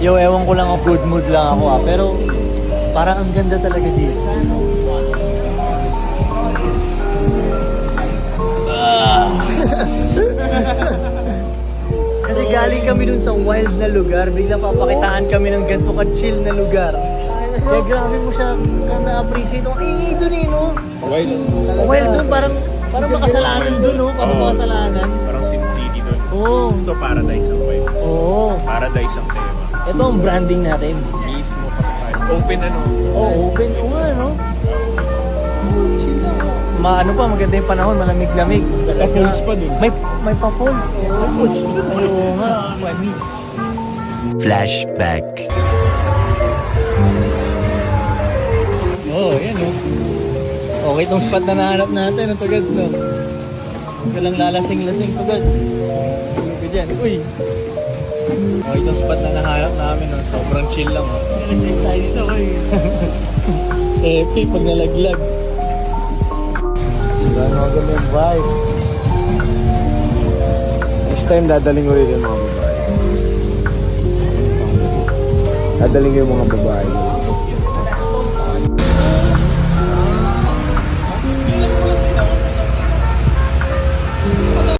Yo, ewan ko lang ako, good mood lang ako pero parang ang ganda talaga dito. Kasi galing kami dun sa wild na lugar, biglang papakitaan kami ng ganito ka-chill na lugar. Kaya grabe mo siya na-appreciate. Ang ingay dun eh, no? Wild. Wild dun, parang makasalanan dun, no? Parang makasalanan. Parang Sin City doon. Oo. Gusto paradise ang vibe. Oo. Paradise ang tema. Ito ang branding natin. Mismo pa. Open ano. Oh, open. Oo nga, no? Ano pa, maganda yung panahon, malamig-lamig. Pa-falls pa dun. May pa-falls. Oo nga. May mix. Flashback. Oo, yan o. Okay itong spot na nahanap natin, ito Gads, no? Walang lalasing-lasing to Gads. Ano ka dyan? Uy! Okay itong spot na nahanap namin, no? Sobrang chill lang, oh. Lalasing tayo dito, uy. Epic pag nalaglag. Gano'n maganda yung vibe. Next time dadaling ulit yung mga babae. Dadaling yung mga babae.